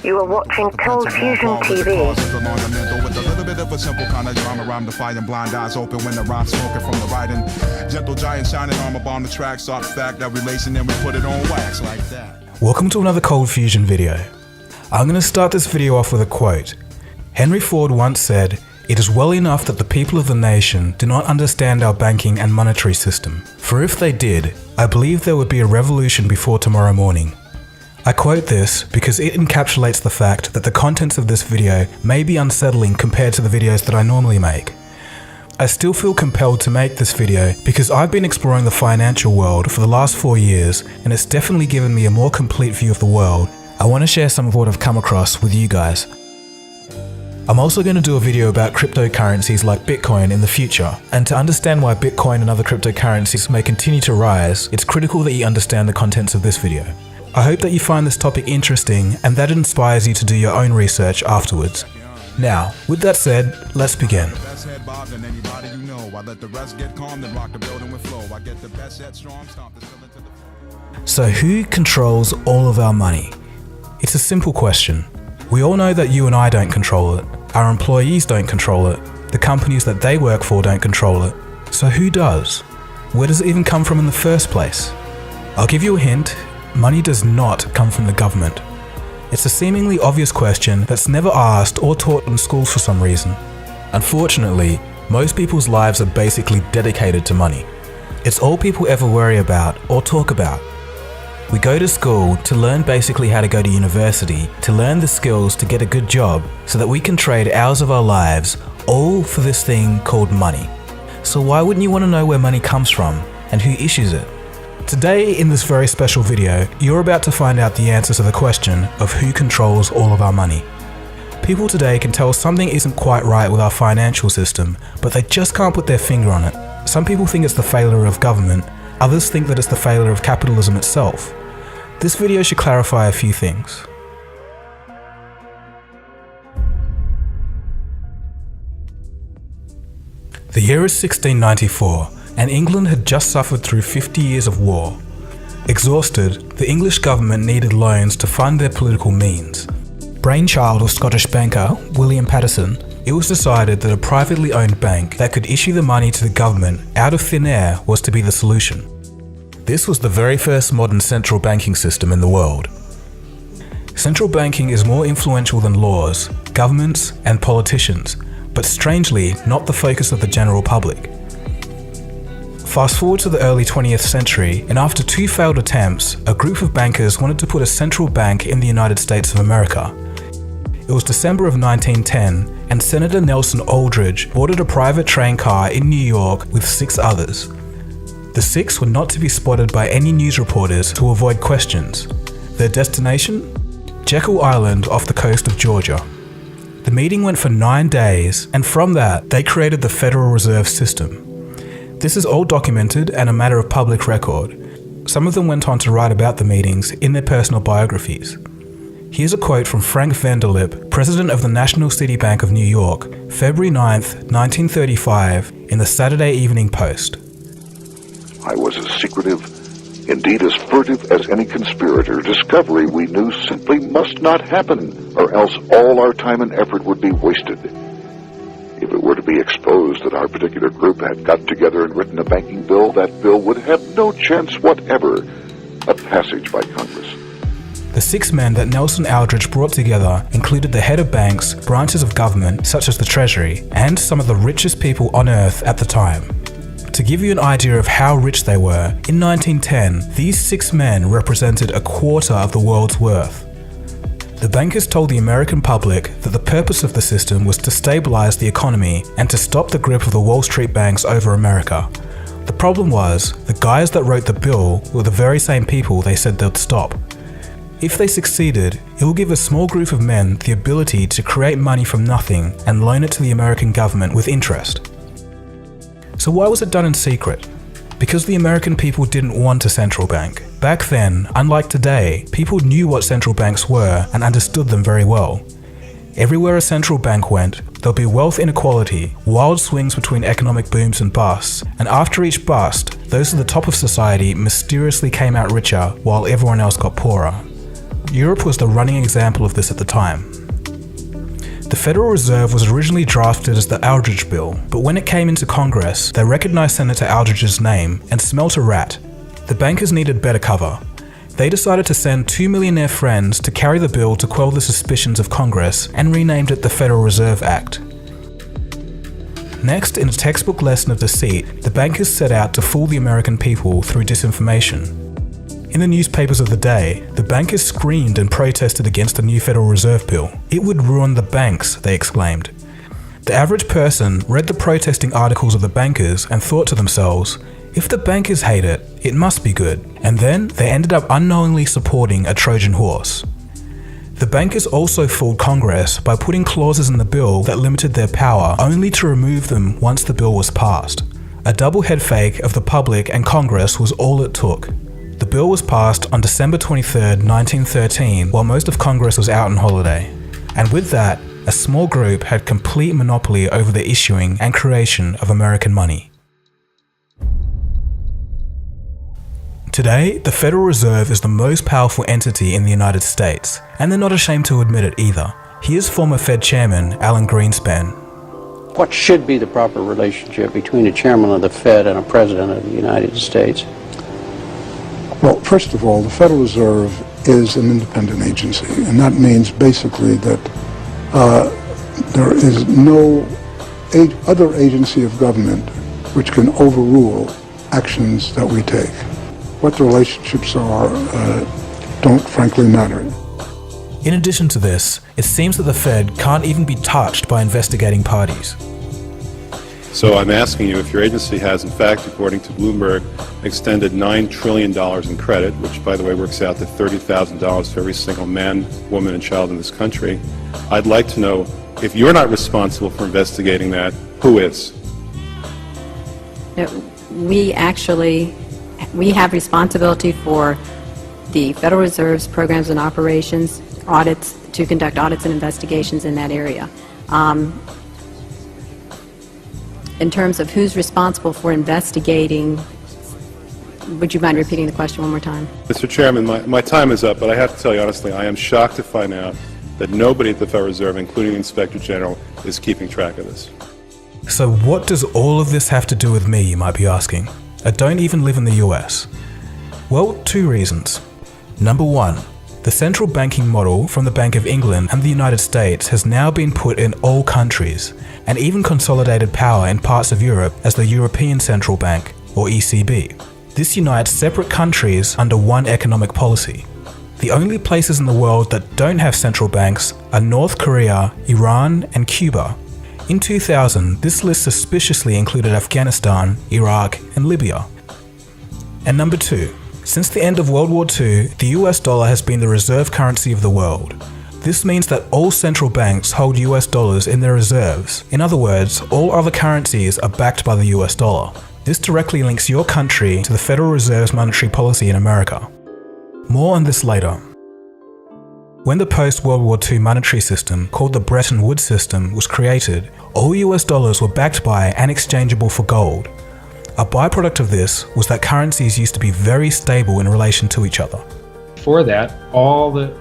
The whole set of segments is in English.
You are watching Cold Fusion TV. With a little bit of a simple kind of drama, rhyme defying, blind eyes open when the rhyme's smoking from the writing. Gentle giant shining armor bomb the track, soft stack that relation, then we put it on wax like that. Welcome to another Cold Fusion video. I'm going to start this video off with a quote. Henry Ford once said, "It is well enough that the people of the nation do not understand our banking and monetary system, for if they did, I believe there would be a revolution before tomorrow morning." I quote this because it encapsulates the fact that the contents of this video may be unsettling compared to the videos that I normally make. I still feel compelled to make this video because I've been exploring the financial world for the last 4 years, and it's definitely given me a more complete view of the world. I want to share some of what I've come across with you guys. I'm also going to do a video about cryptocurrencies like Bitcoin in the future, and to understand why Bitcoin and other cryptocurrencies may continue to rise, it's critical that you understand the contents of this video. I hope that you find this topic interesting and that it inspires you to do your own research afterwards. Now, with that said, let's begin. So who controls all of our money? It's a simple question. We all know that you and I don't control it. Our employees don't control it. The companies that they work for don't control it. So who does? Where does it even come from in the first place? I'll give you a hint. Money does not come from the government. It's a seemingly obvious question that's never asked or taught in schools for some reason. Unfortunately, most people's lives are basically dedicated to money. It's all people ever worry about or talk about. We go to school to learn basically how to go to university, to learn the skills to get a good job, so that we can trade hours of our lives, all for this thing called money. So why wouldn't you want to know where money comes from and who issues it? Today, in this very special video, you're about to find out the answer to the question of who controls all of our money. People today can tell something isn't quite right with our financial system, but they just can't put their finger on it. Some people think it's the failure of government, others think that it's the failure of capitalism itself. This video should clarify a few things. The year is 1694. And England had just suffered through 50 years of war. Exhausted, the English government needed loans to fund their political means. Brainchild of Scottish banker William Paterson, it was decided that a privately owned bank that could issue the money to the government out of thin air was to be the solution. This was the very first modern central banking system in the world. Central banking is more influential than laws, governments, and politicians, but strangely not the focus of the general public. Fast forward to the early 20th century, and after 2 failed attempts, a group of bankers wanted to put a central bank in the United States of America. It was December of 1910, and Senator Nelson Aldrich boarded a private train car in New York with 6 others. The 6 were not to be spotted by any news reporters to avoid questions. Their destination? Jekyll Island off the coast of Georgia. The meeting went for 9 days, and from that, they created the Federal Reserve System. This is all documented and a matter of public record. Some of them went on to write about the meetings in their personal biographies. Here's a quote from Frank Vanderlip, president of the National City Bank of New York, February 9th, 1935, in the Saturday Evening Post. "I was as secretive, indeed as furtive as any conspirator. Discovery, we knew, simply must not happen, or else all our time and effort would be wasted. If it were to be exposed that our particular group had got together and written a banking bill, that bill would have no chance whatever of passage by Congress." The 6 men that Nelson Aldrich brought together included the head of banks, branches of government such as the Treasury, and some of the richest people on earth at the time. To give you an idea of how rich they were, in 1910, these 6 men represented a quarter of the world's worth. The bankers told the American public that the purpose of the system was to stabilize the economy and to stop the grip of the Wall Street banks over America. The problem was, the guys that wrote the bill were the very same people they said they'd stop. If they succeeded, it will give a small group of men the ability to create money from nothing and loan it to the American government with interest. So why was it done in secret? Because the American people didn't want a central bank. Back then, unlike today, people knew what central banks were and understood them very well. Everywhere a central bank went, there'll be wealth inequality, wild swings between economic booms and busts, and after each bust, those at the top of society mysteriously came out richer while everyone else got poorer. Europe was the running example of this at the time. The Federal Reserve was originally drafted as the Aldrich Bill, but when it came into Congress, they recognized Senator Aldrich's name and smelt a rat. The bankers needed better cover. They decided to send 2 millionaire friends to carry the bill to quell the suspicions of Congress and renamed it the Federal Reserve Act. Next, in a textbook lesson of deceit, the bankers set out to fool the American people through disinformation. In the newspapers of the day, the bankers screamed and protested against the new Federal Reserve Bill. It would ruin the banks, they exclaimed. The average person read the protesting articles of the bankers and thought to themselves, if the bankers hate it, it must be good. And then they ended up unknowingly supporting a Trojan horse. The bankers also fooled Congress by putting clauses in the bill that limited their power only to remove them once the bill was passed. A double head fake of the public and Congress was all it took. The bill was passed on December 23, 1913, while most of Congress was out on holiday. And with that, a small group had complete monopoly over the issuing and creation of American money. Today, the Federal Reserve is the most powerful entity in the United States, and they're not ashamed to admit it either. Here's former Fed Chairman Alan Greenspan. What should be the proper relationship between a chairman of the Fed and a president of the United States? Well, first of all, the Federal Reserve is an independent agency, and that means basically that there is no other agency of government which can overrule actions that we take. What the relationships are don't frankly matter. In addition to this, it seems that the Fed can't even be touched by investigating parties. So I'm asking you if your agency has, in fact, according to Bloomberg, extended $9 trillion in credit, which, by the way, works out to $30,000 for every single man, woman, and child in this country. I'd like to know, if you're not responsible for investigating that, who is? We have responsibility for the Federal Reserve's programs and operations, audits, to conduct audits and investigations in that area. In terms of who's responsible for investigating, would you mind repeating the question one more time? Mr. Chairman, my time is up, but I have to tell you honestly, I am shocked to find out that nobody at the Federal Reserve, including the Inspector General, is keeping track of this. So what does all of this have to do with me, you might be asking? I don't even live in the US. Well, 2 reasons. Number 1, the central banking model from the Bank of England and the United States has now been put in all countries, and even consolidated power in parts of Europe as the European Central Bank, or ECB. This unites separate countries under one economic policy. The only places in the world that don't have central banks are North Korea, Iran, and Cuba. In 2000, this list suspiciously included Afghanistan, Iraq, and Libya. And number 2, since the end of World War II, the US dollar has been the reserve currency of the world. This means that all central banks hold US dollars in their reserves. In other words, all other currencies are backed by the US dollar. This directly links your country to the Federal Reserve's monetary policy in America. More on this later. When the post-World War II monetary system, called the Bretton Woods system, was created, all US dollars were backed by and exchangeable for gold. A byproduct of this was that currencies used to be very stable in relation to each other. Before that, all the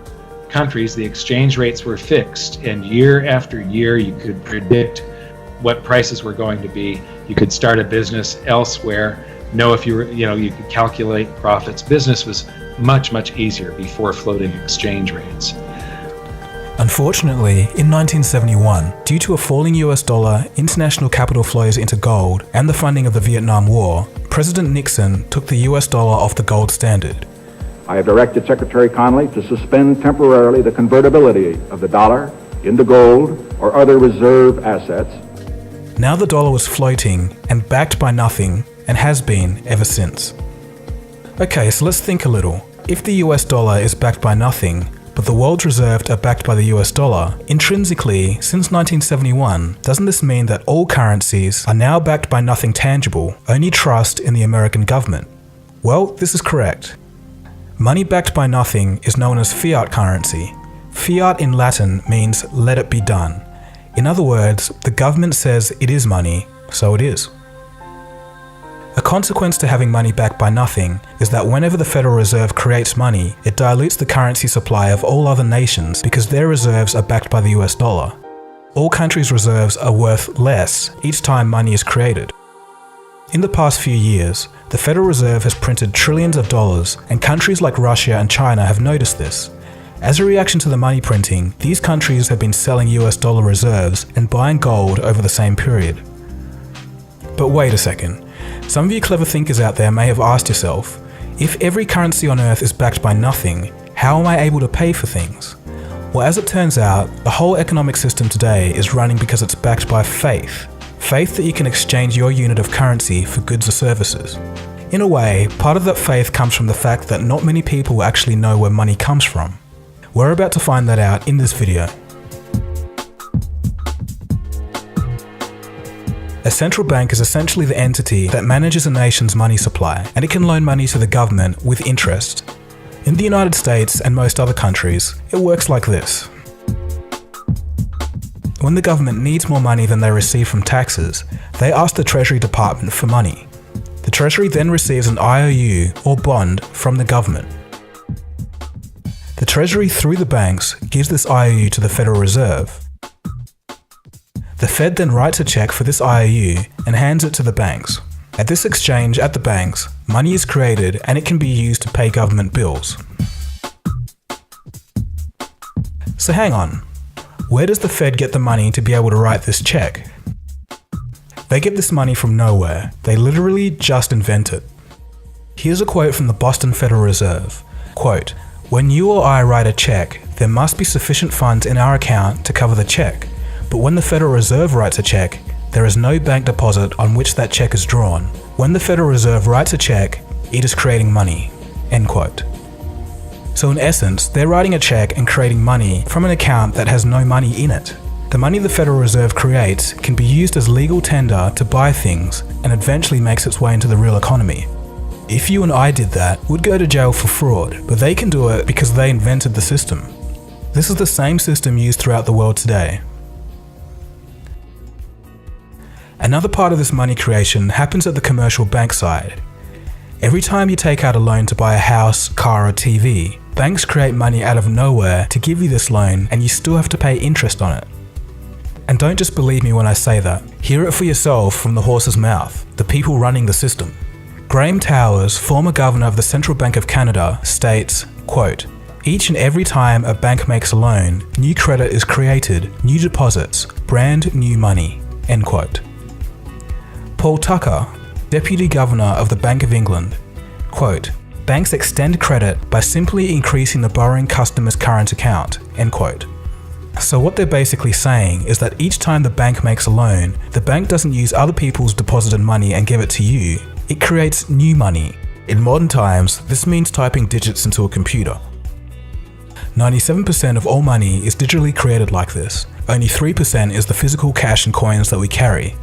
countries, the exchange rates were fixed, and year after year you could predict what prices were going to be. You could start a business elsewhere, know if you were, you could calculate profits. Business was much, much easier before floating exchange rates. Unfortunately, in 1971, due to a falling US dollar, international capital flows into gold, and the funding of the Vietnam War, President Nixon took the US dollar off the gold standard. I have directed Secretary Connally to suspend temporarily the convertibility of the dollar into gold or other reserve assets. Now the dollar was floating and backed by nothing, and has been ever since. Okay, so let's think a little. If the US dollar is backed by nothing, but the world's reserves are backed by the US dollar, intrinsically, since 1971, doesn't this mean that all currencies are now backed by nothing tangible, only trust in the American government? Well, this is correct. Money backed by nothing is known as fiat currency. Fiat in Latin means let it be done. In other words, the government says it is money, so it is. A consequence to having money backed by nothing is that whenever the Federal Reserve creates money, it dilutes the currency supply of all other nations because their reserves are backed by the US dollar. All countries' reserves are worth less each time money is created. In the past few years, the Federal Reserve has printed trillions of dollars, and countries like Russia and China have noticed this. As a reaction to the money printing, these countries have been selling US dollar reserves and buying gold over the same period. But wait a second. Some of you clever thinkers out there may have asked yourself, if every currency on Earth is backed by nothing, how am I able to pay for things? Well, as it turns out, the whole economic system today is running because it's backed by faith. Faith that you can exchange your unit of currency for goods or services. In a way, part of that faith comes from the fact that not many people actually know where money comes from. We're about to find that out in this video. A central bank is essentially the entity that manages a nation's money supply, and it can loan money to the government with interest. In the United States and most other countries, it works like this. When the government needs more money than they receive from taxes, they ask the Treasury Department for money. The Treasury then receives an IOU or bond from the government. The Treasury, through the banks, gives this IOU to the Federal Reserve. The Fed then writes a check for this IOU and hands it to the banks. At this exchange at the banks, money is created and it can be used to pay government bills. So hang on, where does the Fed get the money to be able to write this check? They get this money from nowhere. They literally just invent it. Here's a quote from the Boston Federal Reserve. Quote, "When you or I write a check, there must be sufficient funds in our account to cover the check. But when the Federal Reserve writes a check, there is no bank deposit on which that check is drawn. When the Federal Reserve writes a check, it is creating money." End quote. So in essence, they're writing a check and creating money from an account that has no money in it. The money the Federal Reserve creates can be used as legal tender to buy things and eventually makes its way into the real economy. If you and I did that, we'd go to jail for fraud, but they can do it because they invented the system. This is the same system used throughout the world today. Another part of this money creation happens at the commercial bank side. Every time you take out a loan to buy a house, car or TV, banks create money out of nowhere to give you this loan and you still have to pay interest on it. And don't just believe me when I say that. Hear it for yourself from the horse's mouth, the people running the system. Graham Towers, former governor of the Central Bank of Canada, states, quote, "Each and every time a bank makes a loan, new credit is created, new deposits, brand new money." End quote. Paul Tucker, Deputy Governor of the Bank of England, quote, "Banks extend credit by simply increasing the borrowing customer's current account." End quote. So what they're basically saying is that each time the bank makes a loan, the bank doesn't use other people's deposited money and give it to you. It creates new money. In modern times, this means typing digits into a computer. 97% of all money is digitally created like this. Only 3% is the physical cash and coins that we carry.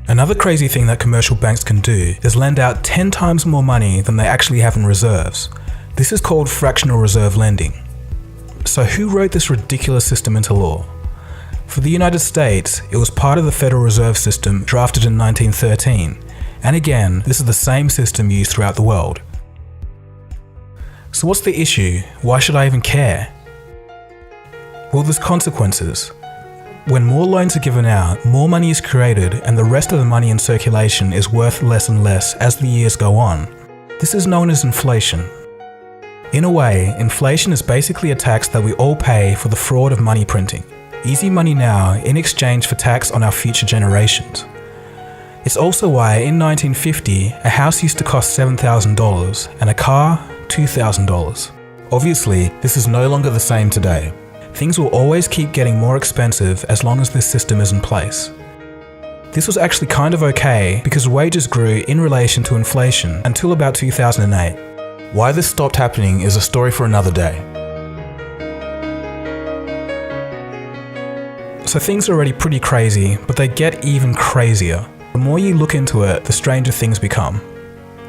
Another crazy thing that commercial banks can do is lend out 10 times more money than they actually have in reserves. This is called fractional reserve lending. So who wrote this ridiculous system into law? For the United States, it was part of the Federal Reserve System drafted in 1913. And again, this is the same system used throughout the world. So what's the issue? Why should I even care? Well, there's consequences. When more loans are given out, more money is created and the rest of the money in circulation is worth less and less as the years go on. This is known as inflation. In a way, inflation is basically a tax that we all pay for the fraud of money printing. Easy money now in exchange for tax on our future generations. It's also why in 1950, a house used to cost $7,000 and a car, $2,000. Obviously, this is no longer the same today. Things will always keep getting more expensive as long as this system is in place. This was actually kind of okay because wages grew in relation to inflation until about 2008. Why this stopped happening is a story for another day. So things are already pretty crazy, but they get even crazier. The more you look into it, the stranger things become.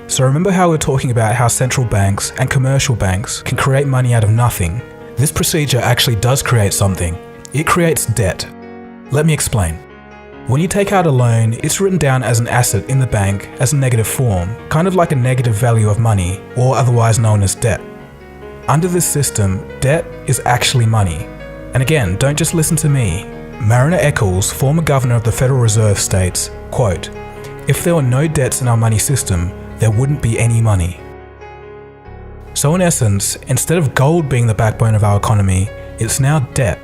So remember how we're talking about how central banks and commercial banks can create money out of nothing? This procedure actually does create something. It creates debt. Let me explain. When you take out a loan, it's written down as an asset in the bank as a negative form, kind of like a negative value of money, or otherwise known as debt. Under this system, debt is actually money. And again, don't just listen to me. Mariner Eccles, former governor of the Federal Reserve, states, quote, "If there were no debts in our money system, there wouldn't be any money." So in essence, instead of gold being the backbone of our economy, it's now debt.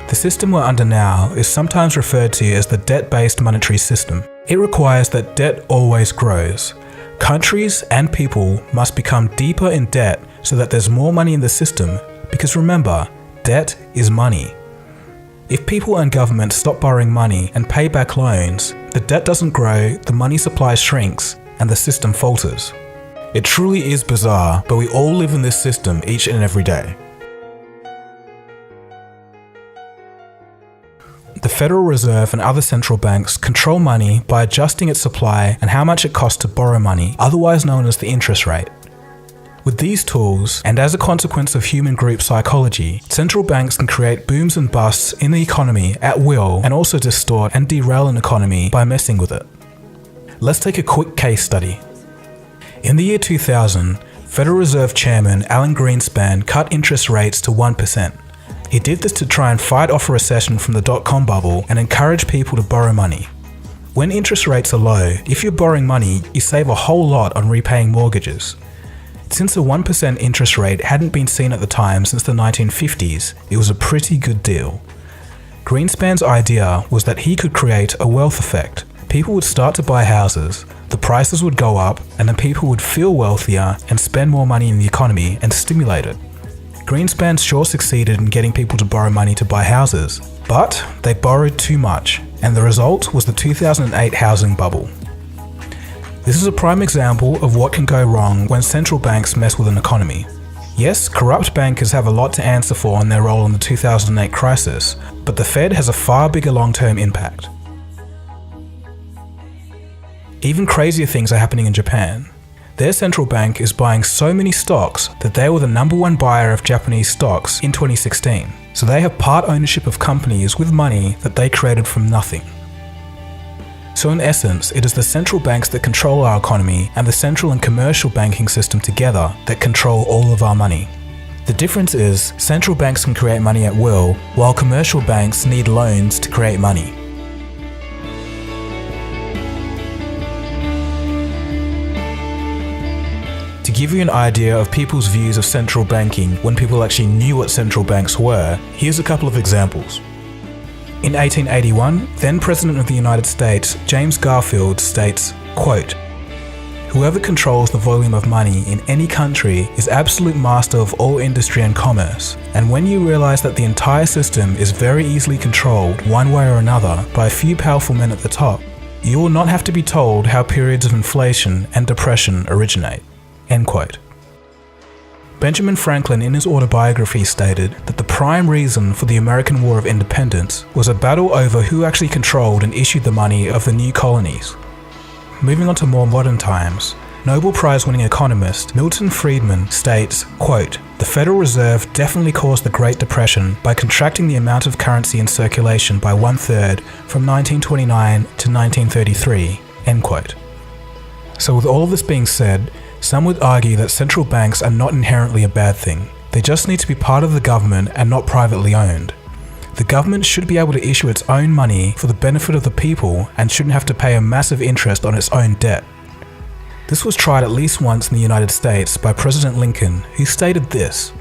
The system we're under now is sometimes referred to as the debt-based monetary system. It requires that debt always grows. Countries and people must become deeper in debt so that there's more money in the system, because remember, debt is money. If people and governments stop borrowing money and pay back loans, the debt doesn't grow, the money supply shrinks, and the system falters. It truly is bizarre, but we all live in this system each and every day. The Federal Reserve and other central banks control money by adjusting its supply and how much it costs to borrow money, otherwise known as the interest rate. With these tools, and as a consequence of human group psychology, central banks can create booms and busts in the economy at will and also distort and derail an economy by messing with it. Let's take a quick case study. In the year 2000, Federal Reserve Chairman Alan Greenspan cut interest rates to 1%. He did this to try and fight off a recession from the dot-com bubble and encourage people to borrow money. When interest rates are low, if you're borrowing money, you save a whole lot on repaying mortgages. Since a 1% interest rate hadn't been seen at the time since the 1950s, it was a pretty good deal. Greenspan's idea was that he could create a wealth effect. People would start to buy houses, the prices would go up, and then people would feel wealthier and spend more money in the economy and stimulate it. Greenspan sure succeeded in getting people to borrow money to buy houses, but they borrowed too much, and the result was the 2008 housing bubble. This is a prime example of what can go wrong when central banks mess with an economy. Yes, corrupt bankers have a lot to answer for in their role in the 2008 crisis, but the Fed has a far bigger long-term impact. Even crazier things are happening in Japan. Their central bank is buying so many stocks that they were the #1 buyer of Japanese stocks in 2016. So they have part ownership of companies with money that they created from nothing. So in essence, it is the central banks that control our economy and the central and commercial banking system together that control all of our money. The difference is, central banks can create money at will, while commercial banks need loans to create money. To give you an idea of people's views of central banking when people actually knew what central banks were, here's a couple of examples. In 1881, then President of the United States, James Garfield, states, quote, "Whoever controls the volume of money in any country is absolute master of all industry and commerce, and when you realize that the entire system is very easily controlled one way or another by a few powerful men at the top, you will not have to be told how periods of inflation and depression originate." End quote. Benjamin Franklin in his autobiography stated that the prime reason for the American War of Independence was a battle over who actually controlled and issued the money of the new colonies. Moving on to more modern times, Nobel Prize-winning economist Milton Friedman states, quote, "The Federal Reserve definitely caused the Great Depression by contracting the amount of currency in circulation by 1/3 from 1929 to 1933, end quote. So with all of this being said, some would argue that central banks are not inherently a bad thing. They just need to be part of the government and not privately owned. The government should be able to issue its own money for the benefit of the people and shouldn't have to pay a massive interest on its own debt. This was tried at least once in the United States by President Lincoln, who stated this: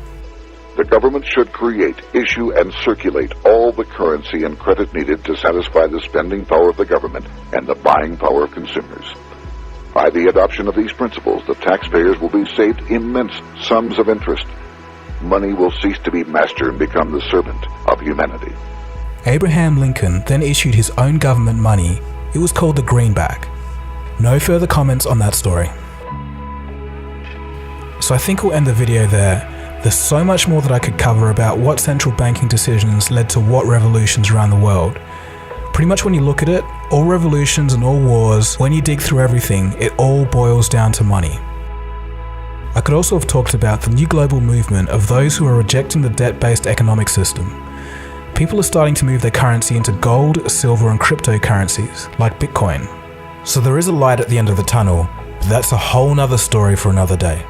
"The government should create, issue, and circulate all the currency and credit needed to satisfy the spending power of the government and the buying power of consumers. By the adoption of these principles, the taxpayers will be saved immense sums of interest. Money will cease to be master and become the servant of humanity." Abraham Lincoln then issued his own government money. It was called the Greenback. No further comments on that story. So I think we'll end the video there. There's so much more that I could cover about what central banking decisions led to what revolutions around the world. Pretty much when you look at it, all revolutions and all wars, when you dig through everything, it all boils down to money. I could also have talked about the new global movement of those who are rejecting the debt-based economic system. people are starting to move their currency into gold, silver and cryptocurrencies, like Bitcoin. So there is a light at the end of the tunnel, but that's a whole nother story for another day.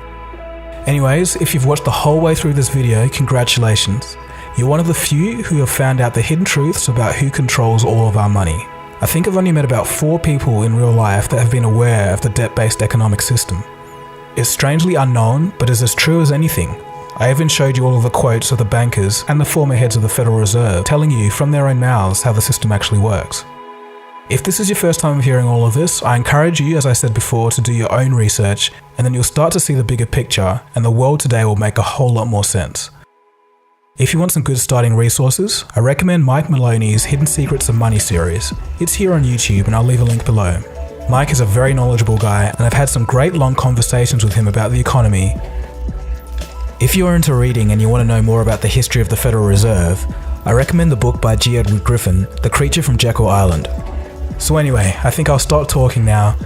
Anyways, if you've watched the whole way through this video, congratulations. You're one of the few who have found out the hidden truths about who controls all of our money. I think I've only met about 4 people in real life that have been aware of the debt-based economic system. It's strangely unknown, but is as true as anything. I even showed you all of the quotes of the bankers and the former heads of the Federal Reserve telling you from their own mouths how the system actually works. If this is your first time of hearing all of this, I encourage you, as I said before, to do your own research, and then you'll start to see the bigger picture, and the world today will make a whole lot more sense. If you want some good starting resources, I recommend Mike Maloney's Hidden Secrets of Money series. It's here on YouTube and I'll leave a link below. Mike is a very knowledgeable guy and I've had some great long conversations with him about the economy. If you are into reading and you want to know more about the history of the Federal Reserve, I recommend the book by G. Edward Griffin, The Creature from Jekyll Island. So anyway, I think I'll stop talking now.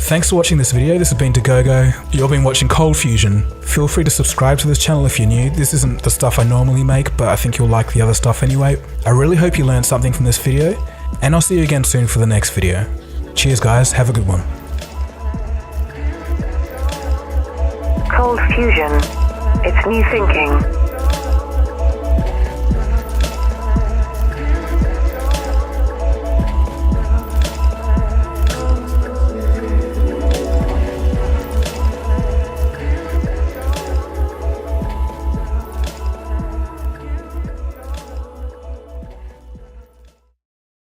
Thanks for watching this video. This has been Dagogo. You've been watching Cold Fusion. Feel free to subscribe to this channel if you're new. This isn't the stuff I normally make, but I think you'll like the other stuff anyway. I really hope you learned something from this video, and I'll see you again soon for the next video. Cheers guys, have a good one. Cold Fusion. It's new thinking.